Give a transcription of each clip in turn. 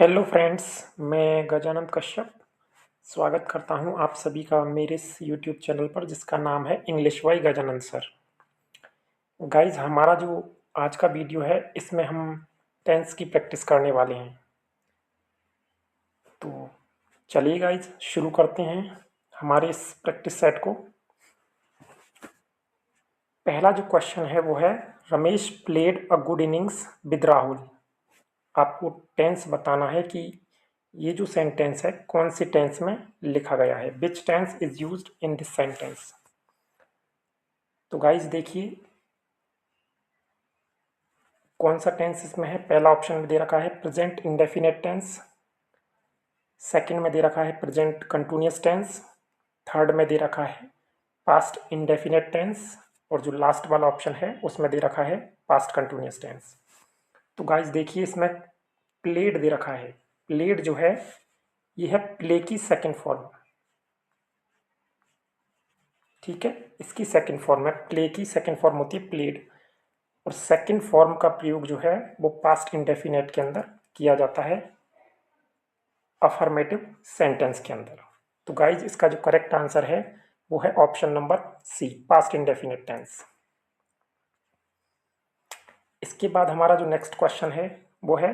Hello friends, मैं गजानंद कश्यप स्वागत करता हूं आप सभी का मेरे इस यूट्यूब चैनल पर जिसका नाम है English by Gajanand sir. Guys, हमारा जो आज का वीडियो है इसमें हम टेंस की प्रैक्टिस करने वाले हैं। तो चलिए गाइस, शुरू करते हैं हमारे इस प्रैक्टिस सेट को। पहला जो क्वेश्चन है वो है, Ramesh played a good innings with Rahul. आपको टेंस बताना है कि ये जो सेंटेंस है कौन सी टेंस में लिखा गया है, which tense is used in this sentence. तो गाइस देखिए कौन सा टेंस इसमें है। पहला ऑप्शन में दे रखा है प्रेजेंट इंडेफिनेट टेंस, सेकंड में दे रखा है प्रेजेंट कंटिन्यूअस टेंस, थर्ड में दे रखा है पास्ट इंडेफिनेट टेंस, और जो लास्ट वाला ऑप्शन है उसमें दे रखा है पास्ट कंटिन्यूअस टेंस। तो गाइस देखिए इसमें प्लेड दे रखा है। प्लेड जो है ये है प्ले की सेकंड फॉर्म। ठीक है, इसकी सेकंड फॉर्म है, प्ले की सेकंड फॉर्म होती है प्लेड। और सेकंड फॉर्म का प्रयोग जो है वो पास्ट इंडेफिनेट के अंदर किया जाता है, अफर्मेटिव सेंटेंस के अंदर। तो गाइज इसका जो करेक्ट आंसर है वो है option number C, past indefinite tense. इसके बाद हमारा जो नेक्स्ट क्वेश्चन है वो है,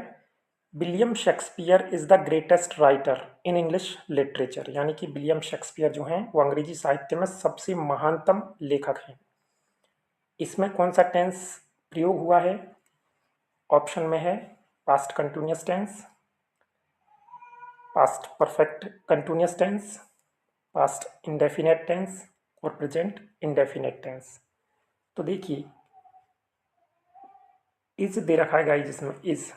William Shakespeare is the greatest writer in English literature. यानी कि विलियम शेक्सपियर जो हैं वो अंग्रेजी साहित्य में सबसे महानतम लेखक हैं। इसमें कौन सा टेंस प्रयोग हुआ है? ऑप्शन में है past continuous tense, past perfect continuous tense, past indefinite tense और प्रेजेंट इंडेफिनेट टेंस। तो देखिए इज दे रखा है गाइस, इसमें इज,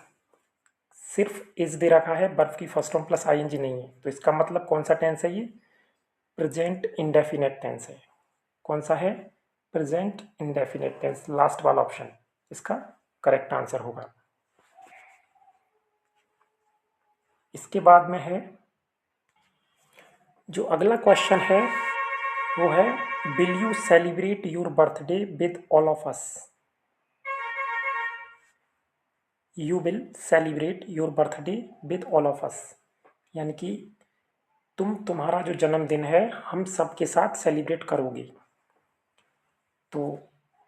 सिर्फ इज दे रखा है, वर्ब की फर्स्ट फॉर्म प्लस आईएनजी नहीं है। तो इसका मतलब कौन सा टेंस है? ये प्रेजेंट इंडेफिनेट टेंस है। कौन सा है? प्रेजेंट इंडेफिनेट टेंस, लास्ट वाला ऑप्शन इसका करेक्ट आंसर होगा। इसके बाद में है जो अगला क्वेश्चन है वो है, will you celebrate your birthday with all of us. You will celebrate your birthday with all of us, यानी कि तुम्हारा जो जन्मदिन है हम सबके साथ सेलिब्रेट करोगे। तो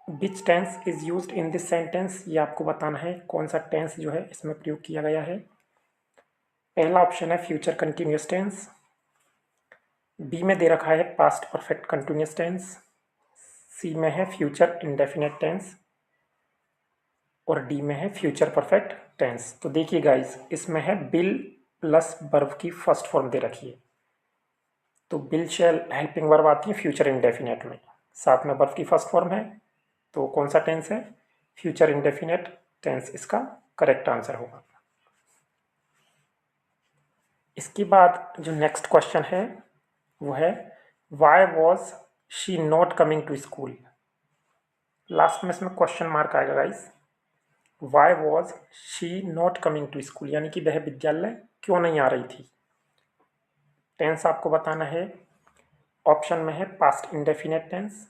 which tense is used in this sentence, ये आपको बताना है कौन सा टेंस जो है इसमें प्रयोग किया गया है। पहला ऑप्शन है फ्यूचर कंटिन्यूअस टेंस, बी में दे रखा है पास्ट परफेक्ट कंटिन्यूअस टेंस, सी में है फ्यूचर इंडेफिनेट टेंस और डी में है फ्यूचर परफेक्ट टेंस। तो देखिए गाइस इसमें है बिल प्लस वर्ब की फर्स्ट फॉर्म दे रखी है। तो बिल शेल हेल्पिंग वर्ब आती है फ्यूचर इंडेफिनेट में, साथ में वर्ब की फर्स्ट फॉर्म है। तो कौन सा टेंस है? फ्यूचर इंडेफिनेट टेंस इसका करेक्ट आंसर होगा। इसके बाद जो नेक्स्ट क्वेश्चन है वो है, why was she not coming to school. Last में इसमें क्वेश्चन मार्क आएगा guys. Why was she not coming to school, यानी कि वह विद्यालय क्यों नहीं आ रही थी। टेंस आपको बताना है, ऑप्शन में है past indefinite tense,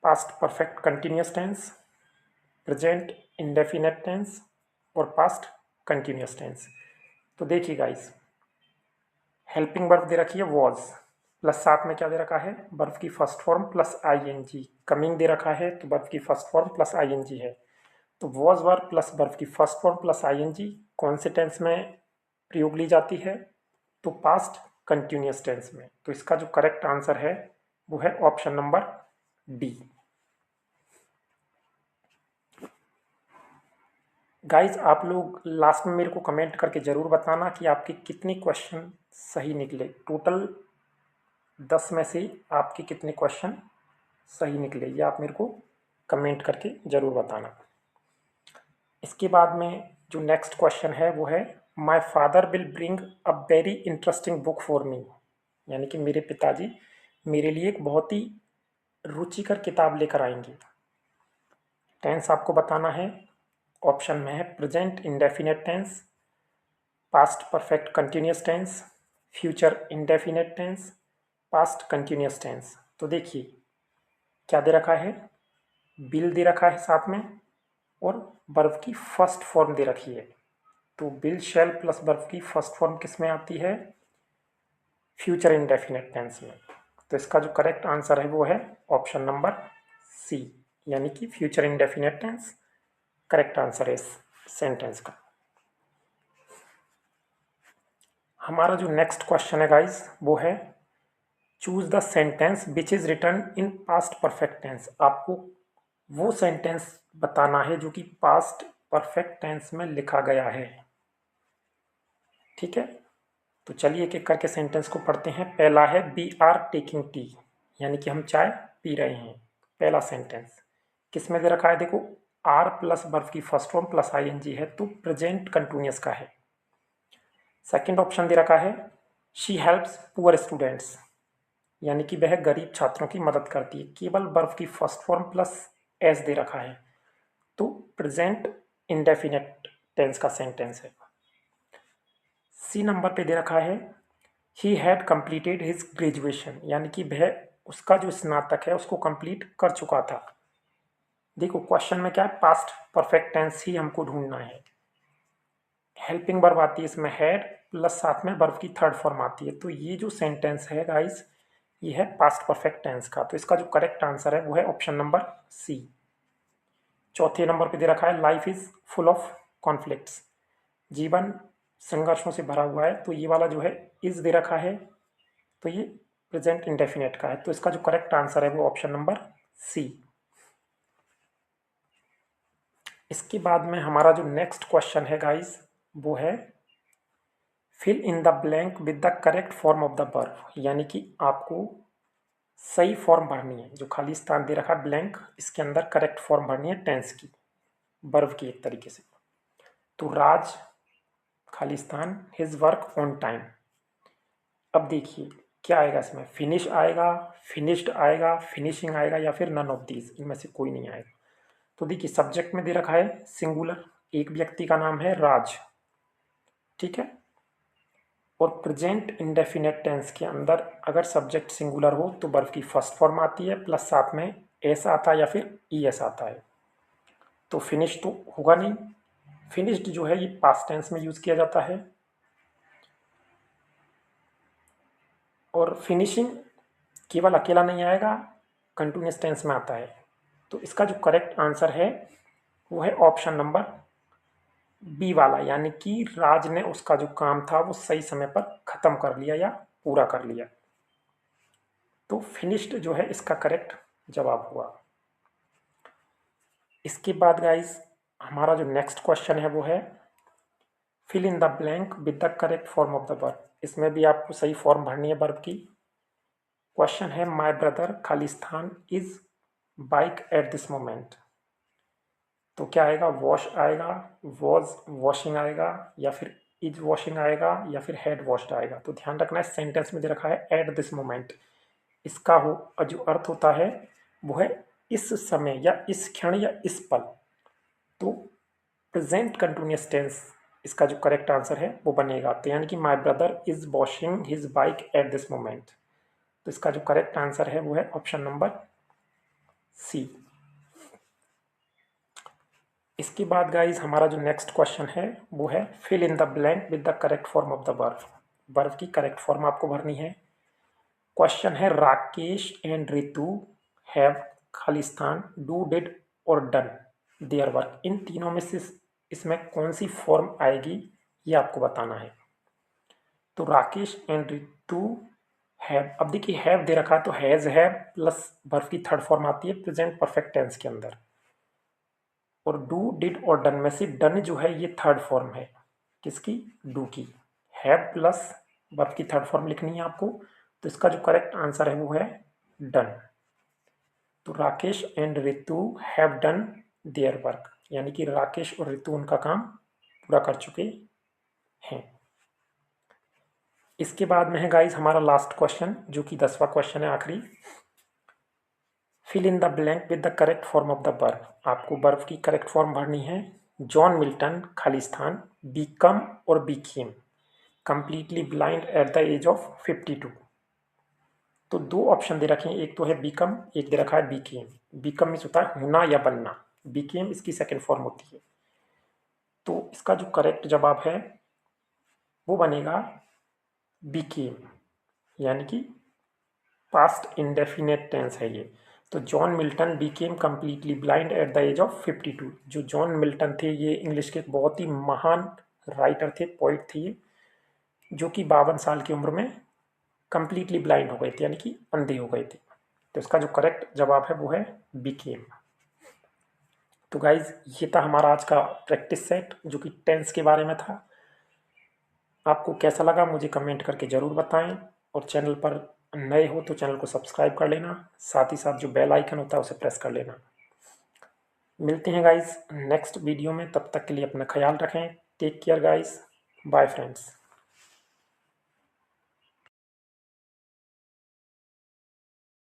past perfect continuous tense, present indefinite tense और पास्ट कंटिन्यूअस टेंस। तो देखिए गाइस, हेल्पिंग वर्ब दे रखी है वॉज, प्लस साथ में क्या दे रखा है? वर्ब की first form plus ING. Coming दे रखा है तो वर्ब की फर्स्ट फॉर्म प्लस आईएनजी है। तो वॉज वर्ब प्लस वर्ब की फर्स्ट फॉर्म प्लस आईएनजी कौन से टेंस में प्रयोग ली जाती है? तो पास्ट कंटिन्यूअस टेंस में। तो इसका जो करेक्ट आंसर है वो है ऑप्शन नंबर डी। गाइज आप लोग लास्ट में मेरे को कमेंट करके ज़रूर बताना कि आपके कितने क्वेश्चन सही निकले। टोटल 10 में से आपके कितने क्वेश्चन सही निकले, ये आप मेरे को कमेंट करके ज़रूर बताना। इसके बाद में जो नेक्स्ट क्वेश्चन है वो है, my father will bring a very interesting book for me. यानी कि मेरे पिताजी मेरे लिए एक बहुत ही रुचिकर किताब लेकर आएंगे। टेंस आपको बताना है, ऑप्शन में है present indefinite tense, past perfect continuous tense, future indefinite tense, past continuous tense. तो देखिए क्या दे रखा है? बिल दे रखा है साथ में और वर्ब की फर्स्ट फॉर्म दे रखी है। तो विल शैल प्लस वर्ब की फर्स्ट फॉर्म किस में आती है? फ्यूचर इंडेफिनिट टेंस में। तो इसका जो करेक्ट आंसर है वो है ऑप्शन नंबर सी, यानी कि future indefinite tense correct answer है इस सेंटेंस का। हमारा जो नेक्स्ट क्वेश्चन है गाइस वो है choose the sentence which is written in past perfect tense. आपको वो सेंटेंस बताना है जो कि पास्ट परफेक्ट टेंस में लिखा गया है। ठीक है, तो चलिए एक एक करके सेंटेंस को पढ़ते हैं। पहला है वी आर टेकिंग टी, यानी कि हम चाय पी रहे हैं। पहला सेंटेंस किस में दे रखा है? देखो, आर प्लस वर्ब की फर्स्ट फॉर्म प्लस आईएनजी है तो प्रेजेंट कंटिन्यूअस का है। सेकंड ऑप्शन दे रखा है शी हेल्प्स पुअर स्टूडेंट्स, यानी कि वह गरीब छात्रों की मदद करती है। केवल वर्ब की फर्स्ट फॉर्म प्लस एस दे रखा है तो प्रेजेंट इंडेफिनिट टेंस का सेंटेंस है। सी नंबर पे दे रखा है he had completed his graduation, यानी कि वह उसका जो स्नातक है उसको कंप्लीट कर चुका था। देखो क्वेश्चन में क्या है, पास्ट परफेक्ट टेंस ही हमको ढूंढना है। हेल्पिंग वर्ब आती है इसमें हैड प्लस साथ में वर्ब की थर्ड फॉर्म आती है। तो ये जो सेंटेंस है गाइस ये है पास्ट परफेक्ट टेंस का। तो इसका जो करेक्ट आंसर है वो है ऑप्शन नंबर सी। चौथे नंबर पे दे रखा है life is full of conflicts, जीवन संघर्षों से भरा हुआ है। तो ये वाला जो है इज दे रखा है तो ये प्रेजेंट इंडेफिनिट का है। तो इसका जो करेक्ट आंसर है वो ऑप्शन नंबर सी। इसके बाद में हमारा जो नेक्स्ट क्वेश्चन है गाइस वो है fill in the blank with the correct form of the verb, यानी कि आपको सही फॉर्म भरनी है। जो खाली स्थान दे रखा है ब्लैंक, इसके अंदर करेक्ट फॉर्म भरनी है टेंस की, वर्ब की एक तरीके से। तो राज खाली स्थान हिज वर्क ऑन टाइम। अब देखिए क्या आएगा इसमें, फिनिश आएगा, फिनिश्ड आएगा, फिनिशिंग आएगा या फिर नन ऑफ दीज, इनमें से कोई नहीं आएगा। तो देखिए सब्जेक्ट में दे रखा है सिंगुलर, एक व्यक्ति का नाम है राज, ठीक है। और प्रेजेंट इंडेफिनेट टेंस के अंदर अगर सब्जेक्ट सिंगुलर हो तो वर्ब की फर्स्ट फॉर्म आती है प्लस साथ में एस आता है या फिर ई एस आता है। तो फिनिश तो होगा नहीं, फिनिश्ड जो है ये पास्ट टेंस में यूज किया जाता है। और फिनिशिंग केवल अकेला नहीं आएगा, कंटिन्यूस टेंस में आता है। तो इसका जो करेक्ट आंसर है वो है ऑप्शन नंबर बी वाला, यानी कि राज ने उसका जो काम था वो सही समय पर खत्म कर लिया या पूरा कर लिया। तो फिनिश्ड जो है इसका करेक्ट जवाब हुआ। इसके बाद गाइस हमारा जो नेक्स्ट क्वेश्चन है वो है fill in the blank with the correct form of the verb. इसमें भी आपको सही फॉर्म भरनी है वर्ब की। क्वेश्चन है माय ब्रदर खाली स्थान is bike at this moment. तो क्या आएगा, वॉश आएगा, वॉज वॉशिंग आएगा या फिर इज वॉशिंग आएगा या फिर हैड वॉश्ड आएगा। तो ध्यान रखना है सेंटेंस में दे रखा है एट दिस मोमेंट, इसका हो जो अर्थ होता है वो है इस समय या इस क्षण या इस पल। तो प्रेजेंट कंटिन्यूअस टेंस इसका जो करेक्ट आंसर है वो बनेगा। तो यानी कि my brother is washing his bike at this moment. तो इसका जो करेक्ट आंसर है वो है ऑप्शन नंबर सी। इसके बाद गाइज हमारा जो नेक्स्ट क्वेश्चन है वो है fill in the blank with the correct form of the verb. Verb की करेक्ट फॉर्म आपको भरनी है। क्वेश्चन है राकेश एंड रितु हैव खाली स्थान डू डिड और डन देयर वर्क। इन तीनों में से इसमें कौन सी फॉर्म आएगी ये आपको बताना है। तो राकेश एंड रितु हैव, अब देखिए हैव दे रखा है तो हैज हैव प्लस वर्ब की थर्ड फॉर्म आती है प्रेजेंट परफेक्ट टेंस के अंदर। और डू डिड और डन में से डन जो है ये थर्ड फॉर्म है किसकी, डू की। हैव प्लस वर्ब की थर्ड फॉर्म लिखनी है आपको। तो इसका जो करेक्ट आंसर है वो है डन। तो Rakesh and Ritu have done their work, यानी कि राकेश और रितु उनका काम पूरा कर चुके हैं। इसके बाद में है गाइस हमारा लास्ट क्वेश्चन जो कि 10वां क्वेश्चन है आखिरी। Fill in the blank with the correct form of the verb. आपको वर्ब की करेक्ट फॉर्म भरनी है। जॉन मिल्टन खाली स्थान बीकम और became completely blind at the age of 52। तो दो ऑप्शन दे रखे हैं, एक तो है बीकम, एक दे रखा है बीकेम। बीकम मीन्स होता है होना या बनना, बीकेम इसकी सेकंड फॉर्म होती है। तो इसका जो करेक्ट जवाब है वो बनेगा बीकेम, यानी कि पास्ट इंडेफिनेट टेंस है ये। तो John Milton became completely blind at the age of 52। जो जॉन मिल्टन थे ये इंग्लिश के एक बहुत ही महान राइटर थे, पोइट थे ये, जो कि 52 साल की उम्र में कम्प्लीटली ब्लाइंड हो गए थे, यानी कि अंधे हो गए थे। तो इसका जो करेक्ट जवाब है वो है बीकेम। तो गाइज ये था हमारा आज का प्रैक्टिस सेट जो कि टेंस के बारे में था। आपको कैसा लगा मुझे कमेंट करके ज़रूर बताएं, और चैनल पर नए हो तो चैनल को सब्सक्राइब कर लेना, साथ ही साथ जो बेल आइकन होता है उसे प्रेस कर लेना। मिलते हैं गाइज नेक्स्ट वीडियो में, तब तक के लिए अपना ख्याल रखें। Take care guys, bye friends.